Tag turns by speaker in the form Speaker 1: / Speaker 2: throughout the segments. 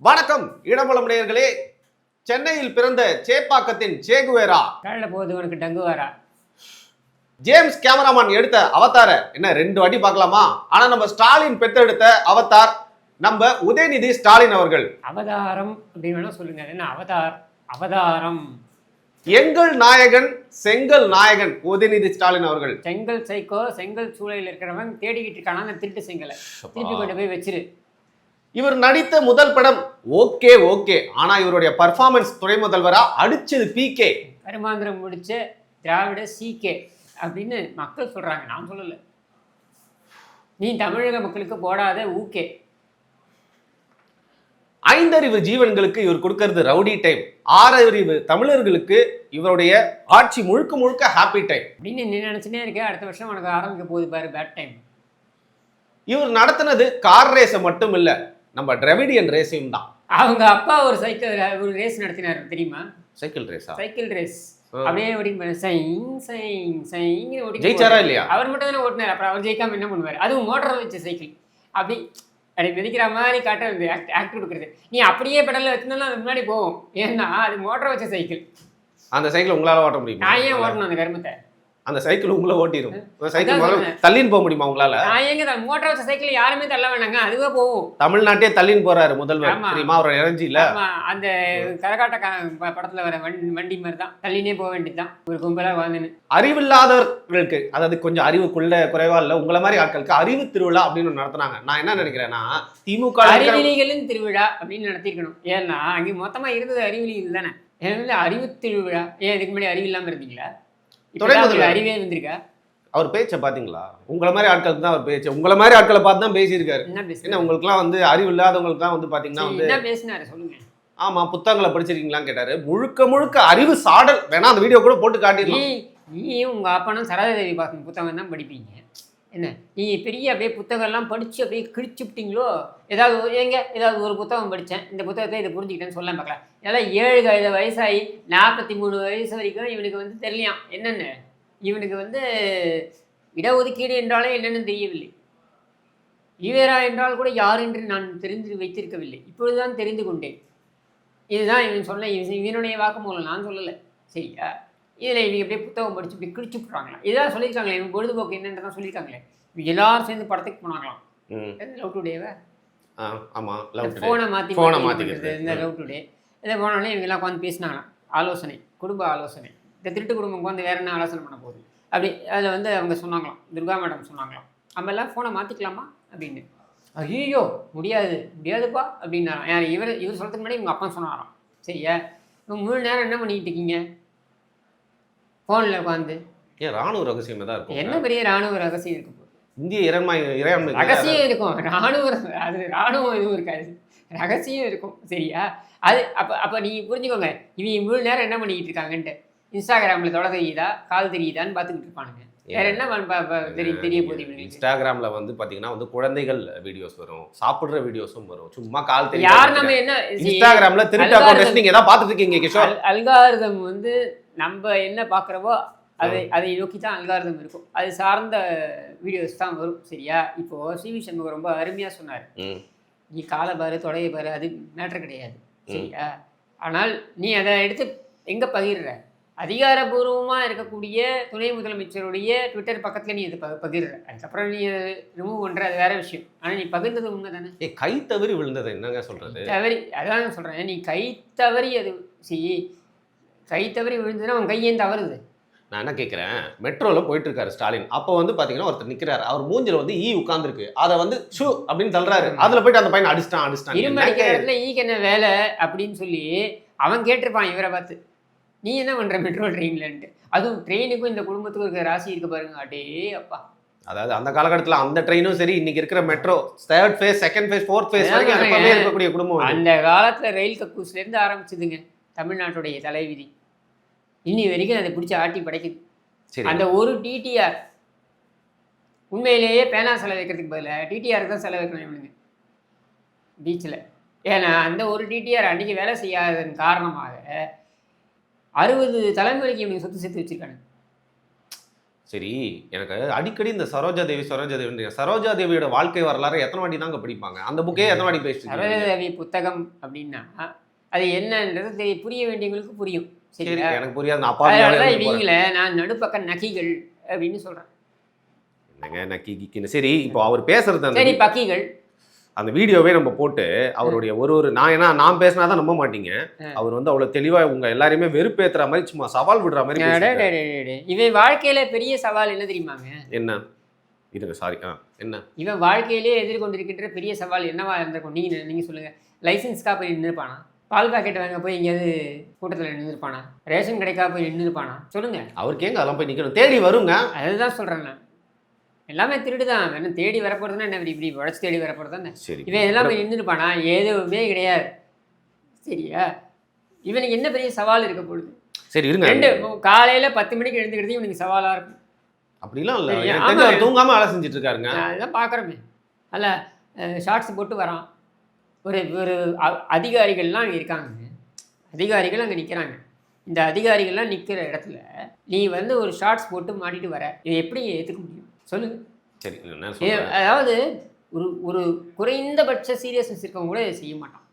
Speaker 1: வணக்கம் இடம்பலம் நேயர்களே. சென்னையில் பிறந்த சேப்பாக்கத்தின் சேகுவேரா
Speaker 2: போகுது உனக்கு டங்குவாரா.
Speaker 1: ஜேம்ஸ் கேமராமேன் எடுத்த அவதார என்ன 2 வாட்டி பார்க்கலாமா? ஆனா நம்ம ஸ்டாலின் பெத்தெடுத்த அவதார் நம்ம உதயநிதி ஸ்டாலின் அவர்கள்.
Speaker 2: அவதாரம் அப்படின்னு வேணா சொல்லுங்க. என்ன அவதார்? அவதாரம்.
Speaker 1: எங்கள் நாயகன் செங்கல் நாயகன் உதயநிதி ஸ்டாலின் அவர்கள்.
Speaker 2: செங்கல் சைக்கோ, செங்கல் சூளையில் இருக்கிறவன் தேடிக்கிட்டு இருக்கானா அந்த திருட்டு செங்கலை திருப்பி கொண்டு போய் வச்சிரு.
Speaker 1: இவர் நடித்த முதல் படம் ஓகே. ஆனா இவருடைய பர்ஃபார்மன்ஸ் துணை முதல்வரா அடிச்சது பிகே.
Speaker 2: கருமாந்திரம் முடிச்ச திராவிட சிகே அப்படின்னு மக்கள் சொல்றாங்க, நான் சொல்லல. நீ தமிழக மக்களுக்கு போடாத ஊகே.
Speaker 1: 5 அறிவு ஜீவன்களுக்கு இவர் கொடுக்கறது ரவுடி டைம். 6 அறிவு தமிழர்களுக்கு இவருடைய ஆட்சி முழுக்க ஹாப்பி டைம்
Speaker 2: அப்படின்னு நீ நினைச்சுனே இருக்க. அடுத்த வருஷம் உனக்கு ஆரம்பிக்க போகுது பாரு பேட் டைம்.
Speaker 1: இவர் நடத்தினது கார் ரேஸை மட்டும் இல்ல, நம்ம டிராவிடியன் ரேஸையும் தான்.
Speaker 2: அவங்க அப்பா ஒரு ரேஸ் நடத்தினார் தெரியுமா?
Speaker 1: சைக்கிள் ரேஸா?
Speaker 2: Cycle race. அப்படியே ஓடி
Speaker 1: ஜெயிச்சாரா இல்லையா?
Speaker 2: அவர் மட்டும் தானே ஓட்டினார். அப்புறம் அவர் ஜெயிக்காம என்ன பண்ணுவார்? அதுவும் மோட்டர் வச்ச சைக்கிள். அப்படி மிதிக்கிற மாதிரி காட்ட ஆக்ட் கொடுக்குறது. நீ அப்படியே பெடலில் வச்சிருந்தாலும் அது முன்னாடி போகும். ஏன்னா அது மோட்டர் வச்ச சைக்கிள்.
Speaker 1: அந்த சைக்கிள் உங்களால ஓட்ட முடியும்?
Speaker 2: நான் ஏன் ஓட்டணும் அந்த கருமத்தை?
Speaker 1: அந்த சைக்கிள் உங்களை ஓட்டிடும். சைக்கிள் தள்ளின்னு போக முடியுமா உங்களால?
Speaker 2: நான் எங்க மோட்டர் வச்ச சைக்கிள் யாருமே தள்ள வேணாங்க, அதுவே போகும்.
Speaker 1: தமிழ்நாட்டே தள்ளின்னு போறாரு முதல்வர் தெரியுமா? அவர் எனர்ஜி இல்ல.
Speaker 2: அந்த கரகாட்ட படத்துல வர வண்டி மாதிரி தான் தள்ளினே போக வேண்டியதுதான் ஒரு கும்பலா வாழ்ந்துன்னு.
Speaker 1: அறிவில்லாதவர்களுக்கு, அதாவது கொஞ்சம் அறிவுக்குள்ள குறைவா இல்ல உங்களை மாதிரி ஆட்களுக்கு அறிவு திருவிழா அப்படின்னு நடத்துனாங்க. நான் என்ன நினைக்கிறேன்னா, திமுக
Speaker 2: அறிவிலிகளின் திருவிழா அப்படின்னு நடத்திருக்கணும். ஏன்னா அங்கே மொத்தமா இருந்தது அறிவிலிகள் தானே. அறிவு திருவிழா. ஏன் இதுக்கு முன்னாடி அறிவு இல்லாம இருந்தீங்களா? அறிவே வந்திருக்கா? அவர்
Speaker 1: பேச்ச பாத்தீங்களா? உங்களை மாதிரி ஆட்களுக்கு தான் அவர் பேச்சு. உங்களை மாதிரி ஆட்களை பார்த்து தான் பேசியிருக்காரு. என்ன உங்களுக்கு எல்லாம் வந்து அறிவு இல்லாதவங்களுக்கு தான் வந்து பாத்தீங்கன்னா வந்து
Speaker 2: என்ன பேசினாரு சொல்லுங்க.
Speaker 1: ஆமா, புத்தகங்களை படிச்சிருக்கீங்களான்னு கேட்டாரு. முழுக்க அறிவு சாடல். வேணா அந்த வீடியோ கூட போட்டு காட்டிடலாம்.
Speaker 2: நீயும் உங்க அப்பனும் சரதாதேவி பாசன் புத்தகம் தான் படிப்பீங்க. என்ன நீ பெரிய அப்படியே புத்தகம்லாம் படிச்சு அப்படியே கிழிச்சுப்பிட்டீங்களோ? ஏதாவது ஒரு புத்தகம் படித்தேன், இந்த புத்தகத்தை இதை புரிஞ்சுக்கிட்டேன்னு சொல்ல பார்க்கலாம். இதெல்லாம் 7 வயசாகி 43 வயசு வரைக்கும் இவனுக்கு வந்து தெரியலையாம் என்னென்னு. இவனுக்கு வந்து இடஒதுக்கீடு என்றாலே என்னென்னு தெரியவில்லை. ஈவேரா என்றால் கூட யார் என்று நான் தெரிந்து வைத்திருக்கவில்லை. இப்பொழுதுதான் தெரிந்து கொண்டேன். இதுதான் இவன் சொன்ன இவனுடைய வாக்குமூலம், நான் சொல்லலை. சரியா? இதில் இவங்க எப்படியே புத்தகம் படித்து இப்படி கிழிச்சு விட்றாங்களா? இதான் சொல்லியிருக்காங்களே. இவங்க பொழுதுபோக்கு என்னென்னு தான் சொல்லியிருக்காங்களே. இவங்க எல்லாரும் சேர்ந்து படத்துக்கு போனாங்களாம். லவ் டுடேவை ஃபோனை மாற்றிக்கிறது. இந்த லவ் டுடே இதை போனாலே இவங்க எல்லாம் உட்காந்து பேசினாங்களாம். ஆலோசனை, குடும்ப ஆலோசனை. இந்த திருட்டு குடும்பம் உட்காந்து வேறு என்ன ஆலோசனை பண்ண போகுது அப்படி. அதில் வந்து அவங்க சொன்னாங்களாம், துர்கா மேடம் சொன்னாங்களாம், நம்ம எல்லாம் ஃபோனை மாற்றிக்கலாமா அப்படின்னு. ஐயோ முடியாதுப்பா அப்படின்னாராம். இவர் சொல்கிறதுக்கு முன்னாடி இவங்க அப்பா சொன்னாராம். சரியா? இப்போ 3 நேரம் என்ன பண்ணிக்கிட்டு இருக்கீங்க ஃபோனில் உட்காந்து?
Speaker 1: ஏன் ராணுவ ரகசியம் தான் இருக்கும்?
Speaker 2: என்ன பெரிய ராணுவ ரகசியம் இருக்கும்?
Speaker 1: இந்திய இறையாண்மை
Speaker 2: ரகசியம் இருக்கும். ராணுவம் எதுவும் இருக்காது, ரகசியம் இருக்கும். சரியா? அது அப்போ நீங்கள் புரிஞ்சுக்கோங்க. இவங்க 3 நேரம் என்ன பண்ணிக்கிட்டு இருக்காங்கன்ட்டு. இன்ஸ்டாகிராமில் தொட தெரியுதா, கால் தெரியுதான்னு பார்த்துக்கிட்டு இருப்பானுங்க. வேற என்ன தெரிய போகுது?
Speaker 1: இன்ஸ்டாகிராம்ல வந்து பாத்தீங்கன்னா வந்து குழந்தைகள் வீடியோஸ் வரும், சாப்பிடுற வீடியோஸும் வரும், சும்மா கால் தெரியும்.
Speaker 2: யார் நம்ம என்ன
Speaker 1: இன்ஸ்டாகிராம்ல திருட்டு அக்கவுண்ட் நீங்க ஏதாவது பார்த்துட்டு இருக்கீங்க கிஷோர்?
Speaker 2: அல்காரிதம் வந்து நம்ம என்ன பார்க்குறவோ அதை நோக்கி தான் அல்காரிதம் இருக்கும். அது சார்ந்த வீடியோஸ் தான் வரும். சரியா? இப்போது சிவி சண்முகம் ரொம்ப அருமையாக சொன்னார். நீ காலை பாரு, தொடையை பாரு, அது மேட்ரு கிடையாது. சரியா? ஆனால் நீ அதை எடுத்து எங்கே பகிர்ற? அதிகாரபூர்வமாக இருக்கக்கூடிய துணை முதலமைச்சருடைய ட்விட்டர் பக்கத்தில் நீ அதை பகிர்ற. அதுக்கப்புறம் நீ ரிமூவ் பண்ணுற, அது வேற விஷயம். ஆனால் நீ பகிர்ந்தது உண்மை தானே.
Speaker 1: கை தவறி விழுந்தது என்னங்க சொல்கிறது?
Speaker 2: தவறி, அதான் நான் சொல்கிறேன். நீ கை தவறி அது கை தவறி விழுந்ததுன்னா அவன் கையேன் தவறுது.
Speaker 1: நான் என்ன கேட்குறேன், மெட்ரோவில் போயிட்டு இருக்காரு ஸ்டாலின். அப்போ வந்து பார்த்தீங்கன்னா ஒருத்தர் நிற்கிறாரு, அவர் மூஞ்சில் வந்து உட்காந்துருக்கு. அதை வந்து ஷூ அப்படின்னு தள்ளுறாரு. அதில் போயிட்டு அந்த பையன் அடிச்சிட்டான்.
Speaker 2: இரும்பு அடிக்கிற இடத்துல என்ன வேலை அப்படின்னு சொல்லி அவன் கேட்டிருப்பான் இவரை பார்த்து. நீ என்ன பண்ணுற மெட்ரோ ட்ரெயின்லன்ட்டு. அதுவும் ட்ரெயினுக்கும் இந்த குடும்பத்துக்கும் இருக்கிற ராசி இருக்க பாருங்க. அடே அப்பா.
Speaker 1: அதாவது அந்த காலகட்டத்தில் அந்த ட்ரெயினும் சரி, இன்னைக்கு இருக்கிற metro 3rd phase 2nd phase 4th phase வரைக்கும் இருக்கக்கூடிய குடும்பம்.
Speaker 2: அந்த காலத்தில் ரயில் கக்கூஸ்லேருந்து ஆரம்பிச்சுதுங்க தமிழ்நாட்டுடைய தலைவிதி. இன்னி வரைக்கும் அதை பிடிச்சி ஆட்டி படைக்குது. அந்த ஒரு டிடிஆர் உண்மையிலேயே பேனா செலவு வைக்கிறதுக்கு பதிலாக டிடிஆருக்கு தான் செலவு வைக்கணும் இவனுங்க பீச்சில். ஏன்னா அந்த ஒரு டிடிஆர் அன்றைக்கி வேலை செய்யாததன் காரணமாக 60 தலைமுறைக்கு இவனுக்கு சொத்து சேர்த்து வச்சுருக்கானுங்க.
Speaker 1: சரி, எனக்கு அடிக்கடி இந்த சரோஜா தேவியோட வாழ்க்கை வரலாறு எத்தனை வாட்டி தாங்க படிப்பாங்க? அந்த புக்கே எத்தனை வாட்டி பேசிட்டு
Speaker 2: சரோஜா
Speaker 1: இருக்கீங்க?
Speaker 2: தேவி புத்தகம் அப்படின்னா அது என்னன்றது புரிய வேண்டியவங்களுக்கு புரியும்.
Speaker 1: சரி,
Speaker 2: சரியா?
Speaker 1: எனக்கு புரியாது. நான்
Speaker 2: அதனால
Speaker 1: அப்பாவியாவே
Speaker 2: தான்
Speaker 1: இருந்து போறேன்.
Speaker 2: இவங்கள நான் நடுப்பக்க நக்கிகள் அப்படின்னு சொல்றேன்.
Speaker 1: என்னங்க நக்கி கிக்கின்னு. சரி, இப்போ அவர் பேசுறது
Speaker 2: சரி, பக்கிகள்.
Speaker 1: அந்த வீடியோவே நம்ம போட்டு அவருடைய நான் பேசினாதான் நம்ப மாட்டீங்க. அவர் வந்து அவ்வளவு தெளிவா உங்க எல்லாரையுமே வெறுப்பேத்துற மாதிரி சும்மா சவால் விடுற மாதிரி பேசிட்டாரு.
Speaker 2: இவன் வாழ்க்கையில பெரிய சவால் என்ன தெரியுமாங்க?
Speaker 1: என்ன? இதுங்க சாரி. என்ன?
Speaker 2: இவன் வாழ்க்கையிலே எதிர்கொண்டிருக்கின்ற பெரிய சவால் என்னவா இருந்திருக்கும்? நீங்க சொல்லுங்க. லைசன்ஸ்க்காக போய் நின்றுப்பானா? பால் பாக்கெட் வாங்க போய் எங்கேயாவது கூட்டத்தில் நின்றுப்பானா? ரேஷன் கடைக்காக போய் நின்றுப்பானா? சொல்லுங்க.
Speaker 1: அவருக்கு ஏங்க அதெல்லாம் போய் நிக்கணும்? தேடி வருங்க.
Speaker 2: அதுதான் சொல்றேன் நான். எல்லாமே திருடு தான். வேணும் தேடி வரப்போறதுன்னா என்ன இப்படி உடச்சு தேடி வரப்போறது தானே.
Speaker 1: சரி,
Speaker 2: இவன் எல்லாம் போய் நின்றுப்பானா? எதுவுமே கிடையாது. சரியா? இவனுக்கு என்ன பெரிய சவால் இருக்க பொழுது?
Speaker 1: சரி இருங்க.
Speaker 2: காலையில 10 மணிக்கு எழுந்துக்கிறது இவனுக்கு சவாலா இருக்கும்.
Speaker 1: அப்படிலாம் இல்லை. எனக்கு தெரிஞ்சு அவர் தூங்காம வேலை செஞ்சுட்டு இருக்காருங்க.
Speaker 2: அதெல்லாம் பார்க்குறோமே. அதில் ஷார்ட்ஸ் போட்டு வரான். ஒரு அதிகாரிகள்லாம் அங்கே இருக்காங்க. அதிகாரிகள் அங்கே நிற்கிறாங்க. இந்த அதிகாரிகள்லாம் நிற்கிற இடத்துல நீ வந்து ஒரு ஷார்ட்ஸ் போட்டு மாட்டிட்டு வர, இதை எப்படி ஏற்றுக்க முடியும் சொல்லுங்க?
Speaker 1: சரி,
Speaker 2: அதாவது ஒரு குறைந்தபட்ச சீரியஸ்னஸ் இருக்கவங்க கூட இதை செய்ய மாட்டான்.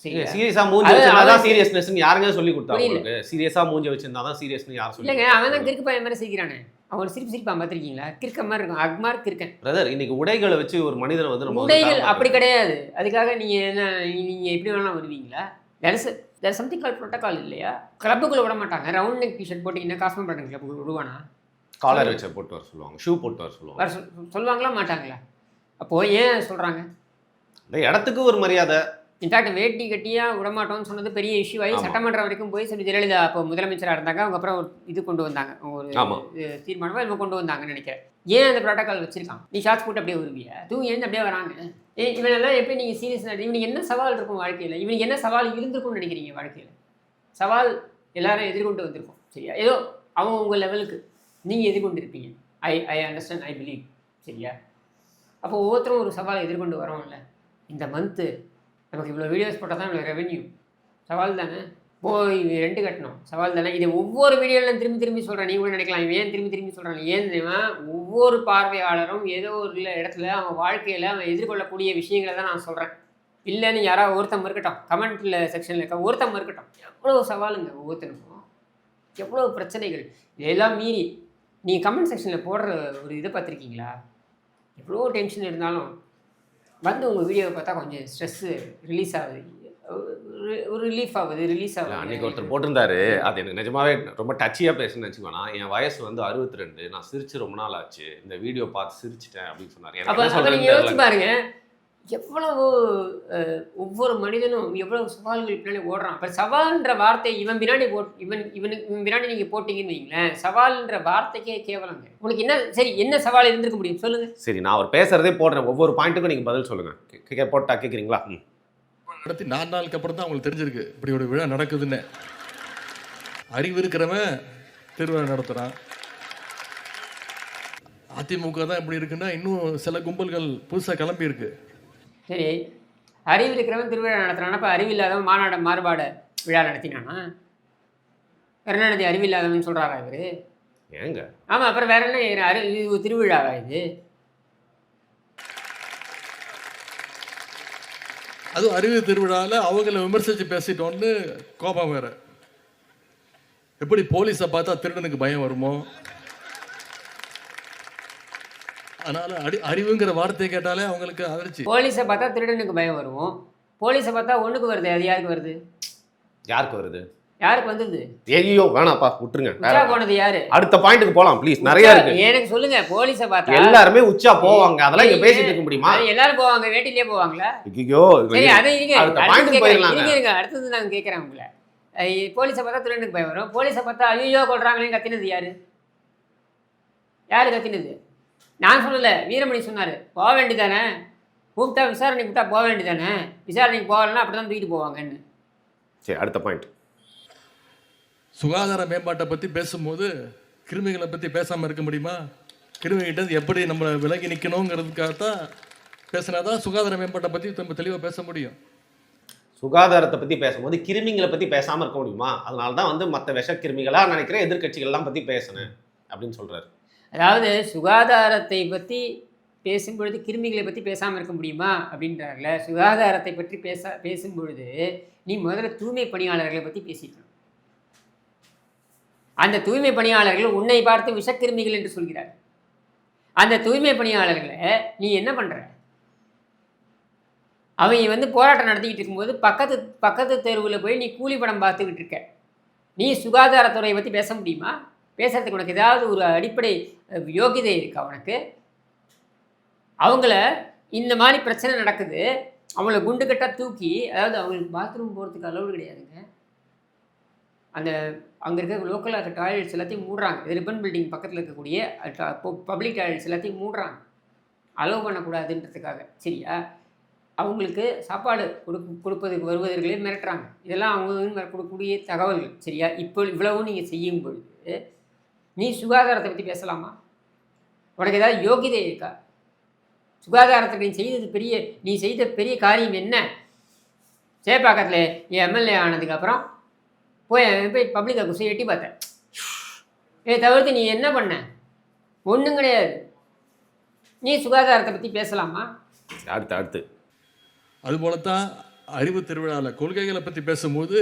Speaker 1: சீரியஸா மூஞ்சி வச்சிருந்தா சீரியஸ்னஸ் யாருங்க சொல்லி கொடுத்தாங்க உங்களுக்கு? சீரியஸா மூஞ்சி வச்சிருந்தா தான் சீரியஸ்னு யார் சொல்லி?
Speaker 2: இல்லைங்க, அவன் தான் கிறுக்கு பையன் மாதிரி செய்கிறானே. அவன் சிரிப்பான் பார்த்துருக்கீங்களா? கிறுக்க மாதிரி இருக்கும். அக்மார் கிறுக்கன்.
Speaker 1: பிரதர், இன்னைக்கு உடைகளை வச்சு ஒரு மனிதனை வந்து நம்ம
Speaker 2: உடைகள் அப்படி கிடையாது. அதுக்காக நீங்கள் எப்படி வேணாலும் வருவீங்களா? தேர் சம்திங் கால் ப்ரோட்டோகால் இல்லையா? கிளப்புக்குள்ள விட மாட்டாங்க. ரவுண்ட் நெக் டிஷர்ட் போட்டிங்கன்னா காஸ்மோபாலிட்டன் கிளப்புக்குள்ள விடுவானா?
Speaker 1: காலர் வச்சு போட்டு வர சொல்லுவாங்க, ஷூ போட்டு வர சொல்லுவாங்க.
Speaker 2: சொல்லுவாங்களா மாட்டாங்களா? அப்போது ஏன் சொல்கிறாங்க?
Speaker 1: இந்த இடத்துக்கு ஒரு மரியாதை.
Speaker 2: இன்ஃபேக்ட் வேட்டி கட்டியாக விடமாட்டோம்னு சொன்னது பெரிய இஷ்யூ ஆகி சட்டமன்றம் வரைக்கும் போய் சொல்லி ஜெயலலிதா அப்போ முதலமைச்சராக இருந்தாங்க. அவங்க அப்புறம் ஒரு இது கொண்டு வந்தாங்க, ஒரு தீர்மானமாக இவங்க கொண்டு வந்தாங்கன்னு நினைக்கிறேன். ஏன் அந்த ப்ரோட்டோக்கால் வச்சிருக்கான்? நீ ஷார்ட்ஸ் போட்டு அப்படியே வருவியா? தூங்கி எழுந்து அப்படியே வராங்க. இவனெல்லாம் எப்படி நீங்கள் சீரியஸ்? இவனுக்கு என்ன சவால் இருக்கும் வாழ்க்கையில்? இவனுக்கு என்ன சவால் இருந்திருக்கும்னு நினைக்கிறீங்க வாழ்க்கையில்? சவால் எல்லாரும் எதிர்கொண்டு வந்திருக்கும். சரியா? ஏதோ அவங்க உங்கள் லெவலுக்கு நீங்கள் எதிர்கொண்டு இருப்பீங்க. I understand, I believe. சரியா? அப்போ ஒவ்வொருத்தரும் ஒரு சவாலை எதிர்கொண்டு வரோம்ல. இந்த மந்த்து நமக்கு இவ்வளோ வீடியோஸ் போட்டால் தான் இவ்வளோ ரெவென்யூ. சவால் தானே. போய் ரெண்ட் கட்டணும், சவால் தானே. இதை ஒவ்வொரு வீடியோவில் திரும்பி சொல்கிறேன். நீ கூட நினைக்கலாம் இவன் ஏன் திரும்பி சொல்கிறான். ஏன் தெரியுமா? ஒவ்வொரு பார்வையாளரும் ஏதோ ஒரு இடத்துல அவன் வாழ்க்கையில் அவன் எதிர்கொள்ளக்கூடிய விஷயங்களை தான் நான் சொல்கிறேன். இல்லைன்னு யாராவது ஒருத்தம் இருக்கட்டும், கமெண்ட்டில் செக்ஷனில் இருக்க ஒருத்தம் இருக்கட்டும். எவ்வளோ சவாலுங்க ஒவ்வொருத்தனுக்கும், எவ்வளோ பிரச்சனைகள். இதெல்லாம் மீறி நீங்கள் கமெண்ட் செக்ஷனில் போடுற ஒரு இதை பார்த்துருக்கீங்களா? எவ்வளோ டென்ஷன் இருந்தாலும் வந்து உங்கள் வீடியோவை பார்த்தா கொஞ்சம் ஸ்ட்ரெஸ்ஸு ரிலீஸ் ஆகுது, ஒரு ரிலீஃப் ஆகுது, ரிலீஸ் ஆகுது.
Speaker 1: அன்றைக்கி ஒருத்தர் போட்டிருந்தாரு, அது எனக்கு நிஜமாவே ரொம்ப டச்சியாக பேசுன்னு வச்சுக்கோனா. என் வயசு வந்து 62, நான் சிரிச்சு ரொம்ப நாள் ஆச்சு, இந்த வீடியோ பார்த்து சிரிச்சிட்டேன் அப்படின்னு சொன்னார்.
Speaker 2: அப்போ நீங்கள் யோசிச்சு பாருங்க, எவ்வளவு ஒவ்வொரு மனிதனும் எவ்வளவு சவால்கள் பின்னாடி ஓடுறான். அப்போ சவால்ன்ற வார்த்தை இவன் பின்னாடி இவன் பின்னாடி நீங்கள் போட்டிங்கன்னு வைங்களேன், சவால்ன்ற வார்த்தைக்கே கேவலங்க. உங்களுக்கு என்ன சரி என்ன சவால் இருந்திருக்க முடியும் சொல்லுங்கள்? சரி, நான் அவர் பேசுகிறதே போடுறேன், ஒவ்வொரு பாயிண்ட்டுக்கும் நீங்கள் பதில் சொல்லுங்கள். போட்டா கேட்குறீங்களா?
Speaker 3: நடத்தி 4 நாளுக்கு அப்புறம் தான் அவங்களுக்கு தெரிஞ்சிருக்கு இப்படி ஒரு விழா நடக்குதுன்னு. அறிவு இருக்கிறவன் திருவிழா நடத்துகிறான். அதிமுக தான் இப்படி இருக்குன்னா இன்னும் சில கும்பல்கள் புதுசாக கிளம்பி இருக்கு.
Speaker 2: சரி, அறிவு இருக்கிறவன் திருவிழா நடத்துறானா? அப்போ அறிவு இல்லாதவன் மாறுபாடு விழா நடத்தினானா? கருணாநிதி அறிவு இல்லாதவன் சொல்கிறாரா இவர்?
Speaker 1: ஏங்க
Speaker 2: ஆமாம், அப்புறம் வேற என்ன? இது திருவிழாவா இது?
Speaker 3: அதுவும் அறிவு திருவிழாவில் அவங்கள விமர்சித்து பேசிட்டோன்னு கோபம் வேற. எப்படி போலீஸை பார்த்தா திருடனுக்கு பயம் வருமோ, அதனால அறிவுங்கிற வார்த்தையை கேட்டாலே அவங்களுக்கு அதிர்ச்சி.
Speaker 2: போலீஸை பார்த்தா திருடனுக்கு பயம் வருவோம், போலீஸை பார்த்தா ஒண்ணுக்கு வருது. அது யாருக்கு வருது?
Speaker 1: யாருக்கு வருது?
Speaker 2: யாருக்கு வந்தது?
Speaker 1: ஐயோ வேணாப்பா, விட்டுருங்க.
Speaker 2: உச்சா போனது யாரு?
Speaker 1: அடுத்த பாயிண்ட்டுக்கு போலாம் ப்ளீஸ். நிறைய இருக்கு, எனக்கு
Speaker 2: சொல்லுங்க. போலீஸை பார்த்தா
Speaker 1: எல்லாருமே உச்சா போவாங்க, அதெல்லாம் இங்க பேசிட்டு இருக்க முடியுமா?
Speaker 2: எல்லாரும் போவாங்க, வேட்டிலேயே போவாங்களா?
Speaker 1: ஐயோ
Speaker 2: சரி, அதை
Speaker 1: அடுத்த பாயிண்ட்டுக்கு போயிடலாம்.
Speaker 2: அடுத்தது நான் கேட்குறேன் உங்களை. போலீஸை பார்த்தா திருடனுக்கு பயம் வரும், போலீஸை பார்த்தா ஐயோ கொள்றாங்களே கத்தினது யாரு? யாரு கத்தினது? நான் சொல்லலை, வீரமணி சொன்னார். போக வேண்டியதானே, கூப்பிட்டா விசாரணைக்கு கூப்பிட்டா போக வேண்டியதானே, விசாரணைக்கு போகலன்னா அப்படி தான் தூக்கிட்டு போவாங்கன்னு.
Speaker 1: சரி, அடுத்த பாயிண்ட்.
Speaker 3: சுகாதார மேம்பாட்டை பற்றி பேசும்போது கிருமிகளை பற்றி பேசாமல் இருக்க முடியுமா? கிருமிகிட்ட எப்படி நம்ம விலகி நிற்கணுங்கிறதுக்காகத்தான் பேசினா தான் சுகாதார மேம்பாட்டை பற்றி நம்ம தெளிவாக பேச முடியும்.
Speaker 1: சுகாதாரத்தை பற்றி பேசும்போது கிருமிகளை பற்றி பேசாமல் இருக்க முடியுமா? அதனால தான் வந்து மற்ற விஷ கிருமிகளாக நினைக்கிற எதிர்கட்சிகள்லாம் பற்றி பேசினேன் அப்படின்னு சொல்கிறாரு.
Speaker 2: அதாவது சுகாதாரத்தை பற்றி பேசும்பொழுது கிருமிகளை பற்றி பேசாமல் இருக்க முடியுமா அப்படின்றார்ல. சுகாதாரத்தை பற்றி பேசும்பொழுது நீ முதல்ல தூய்மை பணியாளர்களை பற்றி பேசிக்கணும். அந்த தூய்மை பணியாளர்கள் உன்னை பார்த்து விஷக்கிருமிகள் என்று சொல்கிறார். அந்த தூய்மை பணியாளர்களை நீ என்ன பண்ணுற? அவங்க போராட்டம் நடத்திக்கிட்டு இருக்கும்போது பக்கத்து தெருவில் போய் நீ கூலி படம் பார்த்துக்கிட்டு இருக்க. நீ சுகாதாரத்துறையை பற்றி பேச முடியுமா? பேசுறதுக்கு உனக்கு ஏதாவது ஒரு அடிப்படை யோகிதை இருக்கா உனக்கு? அவங்கள இந்த மாதிரி பிரச்சனை நடக்குது, அவங்கள குண்டு கட்டாக தூக்கி, அதாவது அவங்களுக்கு பாத்ரூம் போகிறதுக்கு அலோடு கிடையாதுங்க. அங்கே இருக்க லோக்கலாக இருக்க டாய்லெட்ஸ் எல்லாத்தையும் மூடுறாங்க. இது ரிப்பன் பில்டிங் பக்கத்தில் இருக்கக்கூடிய பப்ளிக் டாய்லெட்ஸ் எல்லாத்தையும் மூடுறாங்க, அலோவ் பண்ணக்கூடாதுன்றதுக்காக. சரியா? அவங்களுக்கு சாப்பாடு கொடுப்பதுக்கு வருவதற்களே மிரட்டுறாங்க. இதெல்லாம் அவங்க கொடுக்கக்கூடிய தகவல்கள். சரியா? இவ்வளவும் நீங்கள் செய்யும் பொழுது நீ சுகாதாரத்தை பற்றி பேசலாமா? உனக்கு ஏதாவது யோகிதை இருக்கா? சுகாதாரத்துக்கு நீ செய்த பெரிய காரியம் என்ன? சேப்பாக்கத்தில் எம்எல்ஏ ஆனதுக்கப்புறம் போய் பப்ளிக் குசை எட்டி பார்த்தேன். இதை தவிர்த்து நீ என்ன பண்ண? ஒன்றும் கிடையாது. நீ சுகாதாரத்தை பற்றி பேசலாமா?
Speaker 1: அடுத்து
Speaker 3: அதுபோலத்தான் அறிவு திருவிழாவில் கொள்கைகளை பற்றி பேசும்போது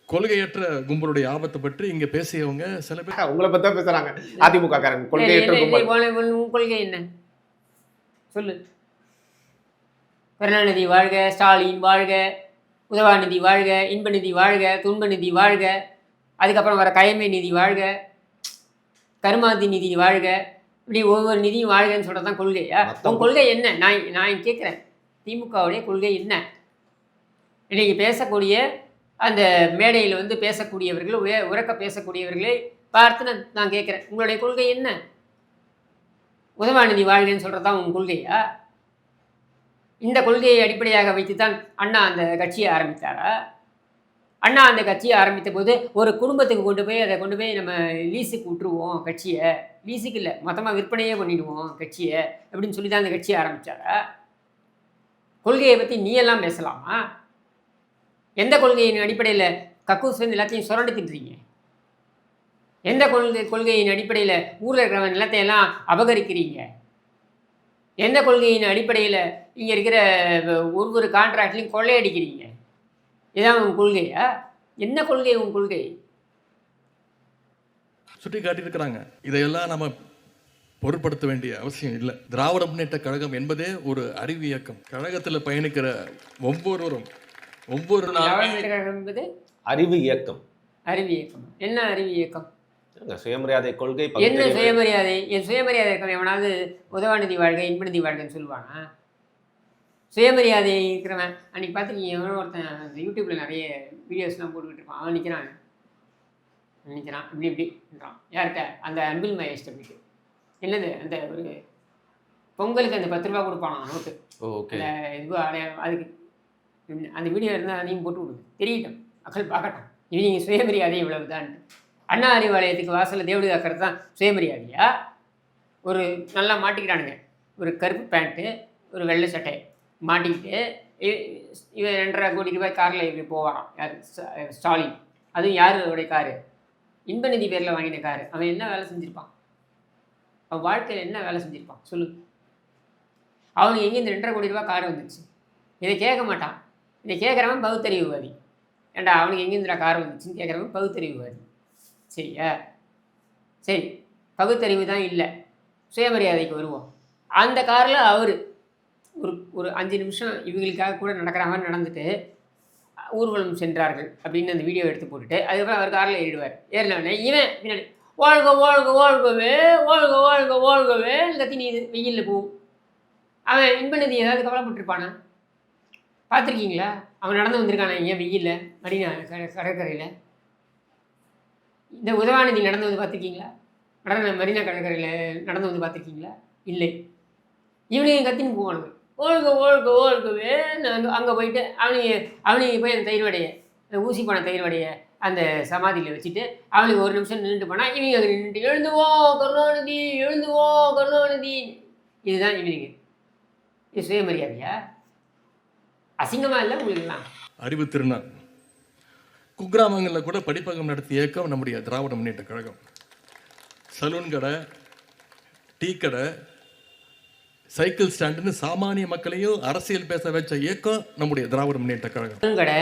Speaker 3: கொள்கையற்ற கும்பலுடைய ஆபத்தை பற்றி இங்கே பேசியவங்க சில பேர்
Speaker 1: உங்களை பற்றி தான் பேசுகிறாங்க. அதிமுக காரங்க கொள்கையற்ற கும்பல்.
Speaker 2: உன் கொள்கை என்ன சொல்லு. கருணாநிதி வாழ்க, ஸ்டாலின் வாழ்க, உதவாநிதி வாழ்க, இன்பநிதி வாழ்க, துன்பநிதி வாழ்க, அதுக்கப்புறம் வர கயமை நிதி வாழ்க, கருமாதி நிதி வாழ்க, இப்படி ஒவ்வொரு நிதியும் வாழ்கன்னு சொல்கிறது தான் கொள்கையா? உன் கொள்கை என்ன? நான் கேட்குறேன், திமுகவுடைய கொள்கை என்ன? இன்றைக்கி பேசக்கூடிய அந்த மேடையில் பேசக்கூடியவர்கள், உறக்க பேசக்கூடியவர்களை பார்த்து நான் கேட்குறேன், உங்களுடைய கொள்கை என்ன? உதவாநிதி வாழ்கன்னு சொல்கிறது தான் உங்கள் கொள்கையா? இந்த கொள்கையை அடிப்படையாக வைத்து தான் அண்ணா அந்த கட்சியை ஆரம்பித்தாரா? அண்ணா அந்த கட்சியை ஆரம்பித்த போது ஒரு குடும்பத்துக்கு அதை கொண்டு போய் நம்ம லீஸுக்கு விட்டுருவோம், கட்சியை லீஸுக்கு இல்லை மொத்தமாக விற்பனையே பண்ணிடுவோம் கட்சியை அப்படின்னு சொல்லி தான் அந்த கட்சியை ஆரம்பித்தாரா? கொள்கையை பற்றி நீ எல்லாம் பேசலாமா? எந்த கொள்கையின் அடிப்படையில் கக்கூஸ் எல்லாத்தையும் சுரண்டி திட்டுறீங்க? எந்த கொள்கையின் அடிப்படையில் ஊரில் இருக்கிற நிலத்தையெல்லாம் அபகரிக்கிறீங்க? எந்த கொள்கையின் அடிப்படையில் இங்கே இருக்கிற ஒவ்வொரு கான்ட்ராக்ட்லையும் கொள்ளையடிக்கிறீங்க? இதான் உன் கொள்கையா? என்ன கொள்கை உன் கொள்கை?
Speaker 3: சுட்டி காட்டியிருக்கிறாங்க. இதையெல்லாம் நம்ம பொருட்படுத்த வேண்டிய அவசியம் இல்லை. திராவிட முன்னேற்ற கழகம் என்பதே ஒரு அறிவு இயக்கம். கழகத்தில் பயணிக்கிற ஒவ்வொரு
Speaker 2: என்பது
Speaker 1: அறிவு இயக்கம்.
Speaker 2: அறிவு இயக்கம் என்ன? அறிவு இயக்கம்
Speaker 1: சுயமரியாதை கொள்கை.
Speaker 2: என்ன சுயமரியாதை? என் சுயமரியாதை இருக்க எவனாவது உதவாநிதி வாழ்க, இன்பநிதி வாழ்கன்னு சொல்லுவானா? சுயமரியாதை இருக்கிறவன் அன்றைக்கி பார்த்துருக்கீங்க, எவனோ ஒருத்தன் யூடியூப்பில் நிறைய வீடியோஸ்லாம் போட்டுக்கிட்டு இருப்பான். அவன் நிற்கிறான் இப்படின்றான். யார்கிட்ட? அந்த அன்பில் மகேஷ்ட போயிட்டு என்னது அந்த ஒரு பொங்கலுக்கு அந்த 10 ரூபா கொடுப்பானா நோட்டு. அந்த இது அதுக்கு அந்த வீடியோ இருந்தால் அதையும் போட்டு விடுது, தெரியட்டும், மக்கள் பார்க்கட்டும். இவங்க சுயமரியாதை இவ்வளவு தான். அண்ணா அறிவாலயத்துக்கு வாசலில் தேவடி காக்கிறது தான் சுயமரியாதையா? ஒரு நல்லா மாட்டிக்கிறானுங்க, ஒரு கருப்பு பேண்ட்டு, ஒரு வெள்ளை சட்டை மாட்டிக்கிட்டு இவன் 2.5 கோடி ரூபாய் காரில் இப்படி போவாரான். யார்? ஸ்டாலின். அதுவும் யாருடைய காரு? இன்பநிதி பேரில் வாங்கின காரு. அவன் என்ன வேலை செஞ்சுருப்பான்? அவன் வாழ்க்கையில் என்ன வேலை செஞ்சுருப்பான் சொல்லு. அவனுக்கு எங்கே இந்த 2.5 கோடி ரூபா கார் வந்துச்சு? இதை கேட்க மாட்டான். இதை கேட்குறவன் பகுத்தறிவுவாதி. ஏண்டா அவனுக்கு எங்கேருந்துடா கார் வந்துச்சுன்னு கேட்குறவன் பகுத்தறிவுவாதி. சரியா? சரி, பகுத்தறிவு தான் இல்லை, சுயமரியாதைக்கு வருவோம். அந்த காரில் அவர் ஒரு 5 நிமிஷம் இவங்களுக்காக கூட நடக்கிற மாதிரி நடந்துட்டு ஊர்வலம் சென்றார்கள் அப்படின்னு அந்த வீடியோ எடுத்து போட்டுட்டு அதுக்கப்புறம் அவர் காரில் ஏறிடுவார். ஏறினோடனே இவன் பின்னாடி வாழ்க வாழ்க வாழ்கவே வாழ்க வாழ்க வாழ்கவே கத்தி நீ வெயிலில் போகும். அவன் இன்பநிதி ஏதாவது கவலைப்பட்டிருப்பானா? பார்த்துருக்கீங்களா? அவன் நடந்து வந்திருக்கானா ஏன் வெயிலில் மரினா கடற்கரையில்? இந்த உதவாநிதி நடந்து வந்து பார்த்துருக்கீங்களா? மரினா கடற்கரையில் நடந்து வந்து பார்த்துருக்கீங்களா? இல்லை. இவனையும் கத்தின்னு போவானுங்க, ஓழ்க ஓழ்க ஓழ்கவே. அங்கே போயிட்டு அவனுக்கு போய் அந்த தயிர் வடையை, அந்த ஊசி போன தயிர் வடையை அந்த சமாதியில் வச்சுட்டு அவனுக்கு 1 நிமிஷம் நின்றுட்டு போனால் இவங்க அங்கே நின்றுட்டு எழுந்துவோம் கருணாநிதி, எழுந்துவோம் கருணாநிதி. இதுதான் இவனுக்கு. இது சுயமரியாதையா? அசிங்கமாக இல்லை உங்களுக்குலாம்?
Speaker 3: அறிவு திருநாள். குக்கிராமங்களில் கூட படிப்பகம் நடத்திய இயக்கம் நம்முடைய திராவிட முன்னேற்ற கழகம். சலூன் கடை, டீ கடை, சைக்கிள் ஸ்டாண்டுன்னு சாமானிய மக்களையும் அரசியல் பேச வச்ச இயக்கம் நம்முடைய திராவிட முன்னேற்ற கழகம்.
Speaker 2: கடை,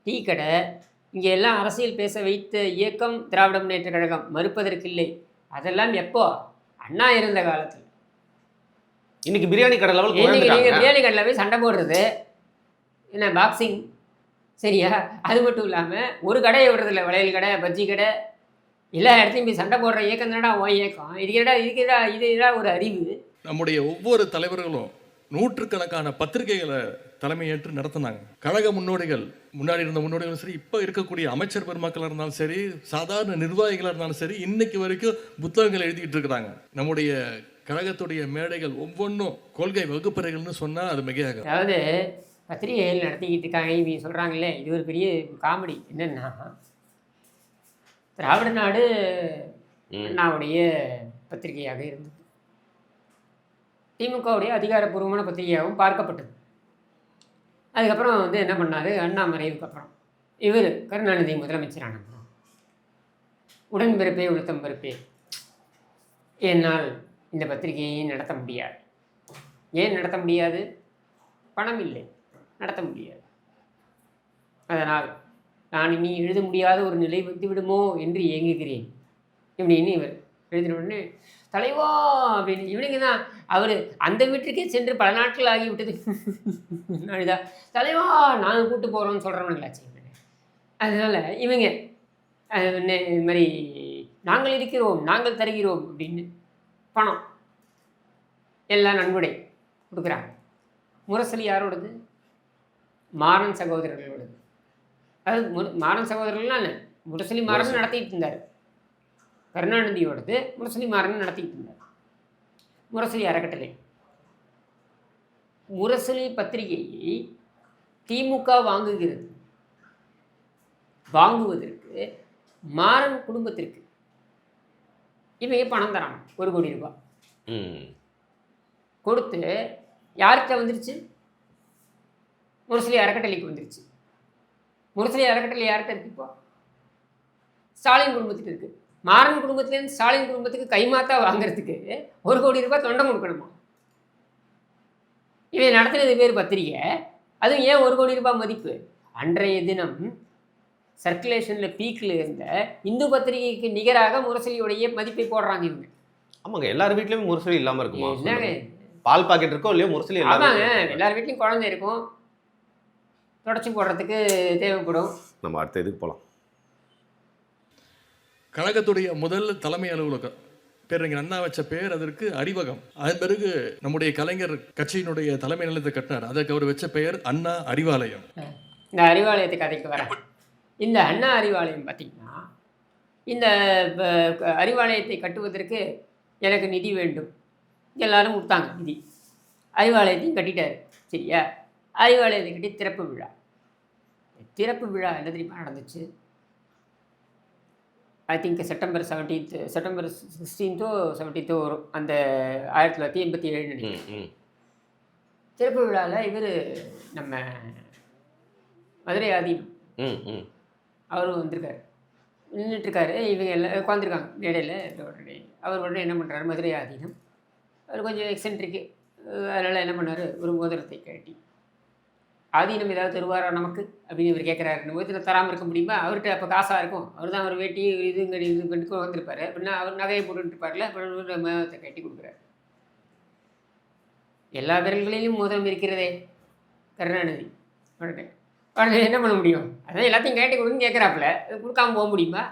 Speaker 2: டீ கடை, இங்கே எல்லாம் அரசியல் பேச வைத்த இயக்கம் திராவிட முன்னேற்ற கழகம், மறுப்பதற்கில்லை. அதெல்லாம் எப்போ? அண்ணா இருந்த காலத்தில்.
Speaker 1: இன்னைக்கு பிரியாணி கடை லெவல்
Speaker 2: இன்னைக்கு நீங்கள் பிரியாணி கடையில் போய் சண்டை போடுறது என்ன, பாக்ஸிங், சரியா? அது மட்டும் இல்லாமல் ஒரு கடையை விடுறதில்ல, வளையல் கடை, பஜ்ஜி கடை, எல்லா இடத்தையும் போய் சண்டை போடுற இயக்கம் தானடா உன் இயக்கம். இதுக்கேடா ஒரு அறிவு.
Speaker 3: நம்முடைய ஒவ்வொரு தலைவர்களும் நூற்றுக்கணக்கான பத்திரிகைகளை தலைமையேற்று நடத்தினாங்க. கழக முன்னோடிகள், முன்னாடி இருந்த முன்னோடிகளும் சரி, இப்போ இருக்கக்கூடிய அமைச்சர் பெருமக்களாக இருந்தாலும் சரி, சாதாரண நிர்வாகிகளாக இருந்தாலும் சரி, இன்னைக்கு வரைக்கும் புத்தகங்கள் எழுதிட்டு இருக்கிறாங்க. நம்முடைய கழகத்துடைய மேடைகள் ஒவ்வொன்றும் கொள்கை வகுப்பறைகள்னு சொன்னால் அது மிகையாக.
Speaker 2: அதாவது பத்திரிகைகள் நடத்திக்கிட்டு இருக்காங்க. இவங்க சொல்கிறாங்களே, இது ஒரு பெரிய காமெடி. என்னென்னா, திராவிட நாடு அண்ணாவுடைய பத்திரிகையாக இருந்தது, திமுகவுடைய அதிகாரப்பூர்வமான பத்திரிகையாகவும் பார்க்கப்பட்டது. அதுக்கப்புறம் என்ன பண்ணார், அண்ணா மறைவுக்கு அப்புறம் இவர் கருணாநிதி முதலமைச்சரான அப்புறம் உடன்பிறப்பே உளுத்தம் பருப்பே, என்னால் இந்த பத்திரிகையை நடத்த முடியாது. ஏன் நடத்த முடியாது? பணம் இல்லை, நடத்த முடியாது. அதனால் நான் இனி எழுத முடியாத ஒரு நிலை வந்து விடுமோ என்று ஏங்குகிறேன் இப்படின்னு இவர் எழுதின உடனே, தலைவா அப்படின்னு இவனுங்க தான் அவர் அந்த வீட்டுக்கே சென்று பல நாட்கள் ஆகிவிட்டது. நாளிதா தலைவா நாங்கள் கூப்பிட்டு போகிறோம்னு சொல்கிறவனுங்களாச்சு. அதனால் இவங்க இது மாதிரி நாங்கள் இருக்கிறோம், நாங்கள் தருகிறோம் அப்படின்னு பணம் எல்லாம் நன்கொடை கொடுக்குறாங்க. முரசொலி யாரோடது? மாறன் சகோதரர்களோடது. அதாவது மாறன் சகோதரர்கள்லாம் முரசொலி மாறன் நடத்திட்டு இருந்தார். கருணாநிதியோடது முரசொலி மாறன் நடத்திட்டு இருந்தார். முரசொலி அறக்கட்டளை. முரசொலி பத்திரிகையை திமுக வாங்குகிறது. வாங்குவதற்கு மாறன் குடும்பத்திற்கு இவங்க பணம் தராங்க, 1 கோடி ரூபாய் கொடுத்து. யார்கிட்ட வந்துருச்சு? முரசொலி அறக்கட்டளைக்கு வந்துருச்சு. முரசொலி அறக்கட்டளை யார்கிட்ட இருக்கு? இப்போ ஸ்டாலின் குடும்பத்துக்கு இருக்கு. மாறன் குடும்பத்திலேருந்து ஸ்டாலின் குடும்பத்துக்கு கைமாத்தா வாங்குறதுக்கு 1 கோடி ரூபாய் தொண்டம் கொடுக்கணுமா? இவன் நடத்துனது பேர் பத்திரிகை. அதுவும் ஏன் 1 கோடி ரூபாய் மதிப்பு? அன்றைய தினம் சர்க்குலேஷனில் பீக்கில் இருந்த இந்து பத்திரிகைக்கு நிகராக முரசொலியுடைய மதிப்பை போடுறாங்க இவங்க.
Speaker 1: ஆமாங்க, எல்லார் வீட்லயும் முரசொலி இல்லாமல் இருக்குமா?
Speaker 2: என்னங்க,
Speaker 1: பால் பாக்கெட் இருக்கோ இல்லையோ முரசொலி.
Speaker 2: ஆமாங்க, எல்லார் வீட்லையும் குழந்தை இருக்கும், தொடச்சி போடுறதுக்கு தேவைப்படும்.
Speaker 1: நம்ம அடுத்த இதுக்கு போகலாம்.
Speaker 3: கழகத்துடைய முதல் தலைமை அலுவலகம் பேரறிஞர் அண்ணா வச்ச பேர் அதற்கு அறிவகம். அதன் பிறகு நம்முடைய கலைஞர் கட்சியினுடைய தலைமை நிலையத்தை கட்டினார். அதற்கு அவர் வச்ச பெயர் அண்ணா அறிவாலயம்.
Speaker 2: இந்த அறிவாலயத்தை கதைக்கு வரேன். இந்த அண்ணா அறிவாலயம் பார்த்திங்கன்னா, இந்த அறிவாலயத்தை கட்டுவதற்கு எனக்கு நிதி வேண்டும், எல்லாரும் கொடுத்தாங்க நிதி. அறிவாலயத்தையும் கட்டிட்டார், சரியா? அறிவாலயத்தை கட்டி திறப்பு விழா. திறப்பு விழா என்ன தெரியுமா நடந்துச்சு? ஐ திங்க் செப்டம்பர் 16 வரும், அந்த 1987 நினைக்கிறேன். திறப்பு விழாவில் இவர் நம்ம மதுரை ஆதீனம் அவரும் வந்திருக்காரு, நின்றுட்டுருக்காரு. இவங்க எல்லாம் உட்காந்துருக்காங்க மேடையில். அவர் உடனே என்ன பண்ணுறாரு, மதுரை ஆதீனம் அவர் கொஞ்சம் எக்ஸென்ட்ரிக்கு, அதனால் என்ன பண்ணார், ஒரு மோதிரத்தை கட்டி, ஆதீனம் ஏதாவது தருவாரா நமக்கு அப்படின்னு இவர் கேட்குறாரு. மோதிரம் தராமல் இருக்க முடியுமா? அவர்கிட்ட அப்போ காசாக இருக்கும், அவர் தான் அவர் வேட்டி இது கண்டு வந்திருப்பார் அப்படின்னா அவர் நகையை போட்டுருப்பார்ல, அப்புறம் மோதிரத்தை கட்டி கொடுக்குறாரு. எல்லா விரல்களிலும் மோதிரம் இருக்கிறதே கருணாநிதி. உடனே என்ன பண்ண முடியும்? அதான் எல்லாத்தையும் கேட்டி கொடுன்னு கேட்குறாப்புல, கொடுக்காம போக முடியுமா?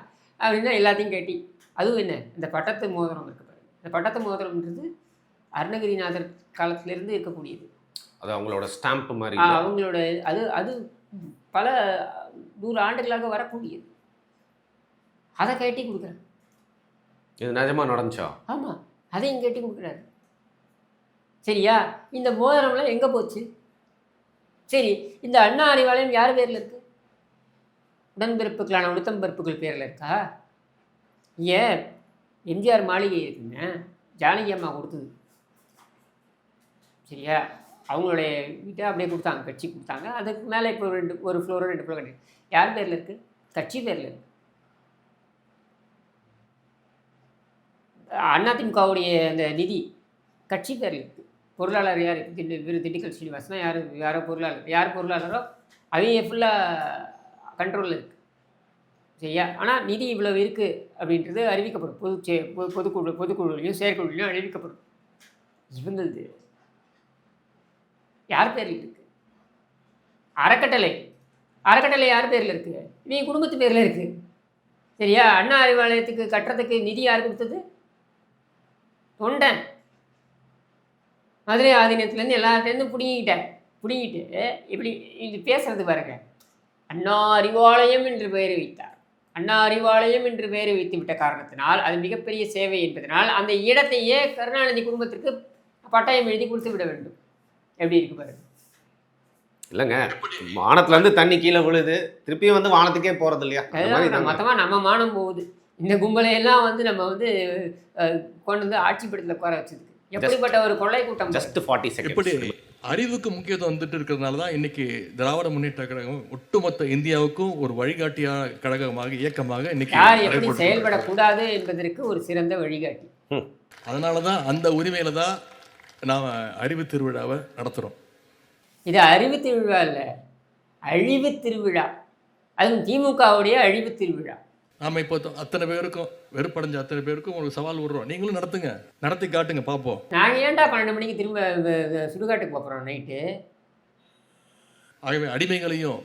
Speaker 2: அப்படின்னா எல்லாத்தையும் கேட்டி. அதுவும் என்ன, இந்த பட்டத்து மோதிரம் இருக்கு பாருங்க. இந்த பட்டத்து மோதிரம்ன்றது அருணகிரிநாதர் காலத்திலேருந்து இருக்கக்கூடியது.
Speaker 1: அது அவங்களோட ஸ்டாம்ப் மாதிரி,
Speaker 2: அவங்களோட அது அது பல 100 ஆண்டுகளாக வரக்கூடியது. அதை கேட்டி கொடுக்குறாரு.
Speaker 1: இது நிஜமா நடந்துச்சா?
Speaker 2: ஆமாம், அதையும் கேட்டி கொடுக்குறாரு. சரியா? இந்த மோதிரம்லாம் எங்கே போச்சு? சரி, இந்த அண்ணா அறிவாலயம் யார் பேரில் இருக்குது? உடன்பிறப்புகளான உளுத்தம்பருப்புகள் பேரில் இருக்கா? ஏன் எம்ஜிஆர் மாளிகை இருக்குங்க, ஜானகி அம்மா கொடுத்தது, சரியா? அவங்களுடைய வீட்டை அப்படியே கொடுத்தாங்க, கட்சி கொடுத்தாங்க. அதுக்கு மேலே இப்போ ஒரு ஃப்ளோரோ 2 ஃப்ளோர் கட்டி யார் பேரில் இருக்குது? கட்சி பேரில் இருக்குது. அதிமுகவுடைய அந்த நிதி கட்சி பேரில் இருக்குது. பொருளாளர் யார்? திண்டுக்கல் ஸ்ரீனிவாசனா யாரோ பொருளாளர். யார் பொருளாளரோ அவங்க ஃபுல்லாக கண்ட்ரோலில் இருக்குது. சரியா? ஆனால் நிதி இவ்வளவு இருக்குது அப்படின்றது அறிவிக்கப்படும். பொதுக்குழுலையும் செயற்குழுலையும் அறிவிக்கப்படும். இவங்களது யார் பேரில் இருக்குது? அறக்கட்டளை யார் பேரில் இருக்குது? இவங்க குடும்பத்து பேரில் இருக்குது. சரியா? அண்ணா அறிவாலயத்துக்கு கட்டுறதுக்கு நிதி யார் கொடுத்தது? தொண்டன். மதுரை ஆதீனத்துலேருந்து எல்லாத்துலேருந்து பிடிங்கிட்டு இப்படி இது பேசுறது பாருங்க. அண்ணா அறிவாலயம் என்று பெயரை வைத்தார். அண்ணா அறிவாலயம் என்று பெயரை வைத்து விட்ட காரணத்தினால் அது மிகப்பெரிய சேவை என்பதனால் அந்த இடத்தையே கருணாநிதி குடும்பத்திற்கு பட்டயம் எழுதி கொடுத்து விட வேண்டும். எப்படி இருக்கு பாருங்க.
Speaker 1: இல்லைங்க, வானத்துலேருந்து தண்ணி கீழே விழுது, திருப்பியும் வந்து வானத்துக்கே போகிறது இல்லையா?
Speaker 2: மொத்தமாக நம்ம மானம் போகுது. இந்த கும்பலையெல்லாம் வந்து நம்ம வந்து கொண்டு வந்து ஆட்சிப்படத்தில் உட்கார வச்சதுக்கு எப்படிப்பட்ட ஒரு கொள்ளை கூட்டம்.
Speaker 1: Just 40 second.
Speaker 3: இப்படி அறிவுக்கு முக்கியத்துவம் வந்துட்டு இருக்கிறதுனால தான் இன்னைக்கு திராவிட முன்னேற்ற கழகம் ஒட்டுமொத்த இந்தியாவுக்கும் ஒரு வழிகாட்டியான கழகமாக இயக்கமாக இன்னைக்கு
Speaker 2: யார் எப்படி செயல்படக்கூடாது என்பதற்கு ஒரு சிறந்த வழிகாட்டி.
Speaker 3: அதனால தான் அந்த உரிமையில தான் நாம் அறிவு திருவிழாவை நடத்துகிறோம்.
Speaker 2: இது அறிவு திருவிழா இல்லை, அழிவு திருவிழா. அதுவும் திமுகவுடைய அழிவு திருவிழா.
Speaker 3: நாம் இப்போ அத்தனை பேருக்கும் வெறுப்படைஞ்ச அத்தனை பேருக்கும் ஒரு சவால் விடுறோம். நீங்களும் நடத்துங்க, நடத்தி காட்டுங்க பார்ப்போம்.
Speaker 2: நாங்கள் ஏன்டா 12 மணிக்கு திரும்ப சுடுகாட்டுக்கு போகிறோம் நைட்டு?
Speaker 3: ஆகவே அடிமைகளையும்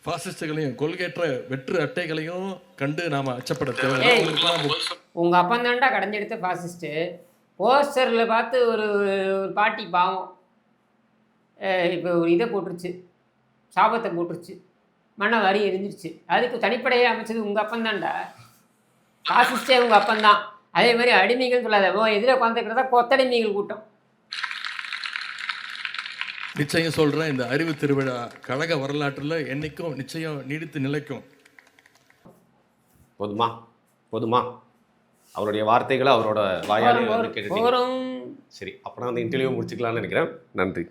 Speaker 3: பாசிஸ்டுகளையும் கொள்கையற்ற வெற்று அட்டைகளையும் கண்டு நாம் அச்சப்பட தேவை.
Speaker 2: உங்கள் அப்பா தான்டா கடைஞ்செடுத்த பாசிஸ்ட்டு. போஸ்டரில் பார்த்து ஒரு பாட்டி பாவம் இப்போ ஒரு இதை போட்டுருச்சு, சாபத்தை போட்டுருச்சு, மண்ணை வாரி எரிஞ்சிருச்சு. அதுக்கு தனிப்படையை அமைச்சது உங்கள் அப்பந்தான்டா. பாசிஸ்டே உங்கள் அப்பந்தான். அதே மாதிரி அடிமைகள் சொல்லாத, எதிரே உட்காந்துக்கிறதா கொத்தடிமைகள் கூட்டம்.
Speaker 3: நிச்சயம் சொல்கிறேன், இந்த அறிவு திருவிழா கழக வரலாற்றில் என்னைக்கும் நிச்சயம் நீடித்து நிலைக்கும்.
Speaker 1: போதுமா அவருடைய வார்த்தைகளை அவரோட வாயாலே கேட்டு.
Speaker 2: போகிறோம்.
Speaker 1: சரி, அப்புறம் அந்த இன்டர்வியூ முடிச்சுக்கலாம்னு நினைக்கிறேன். நன்றி.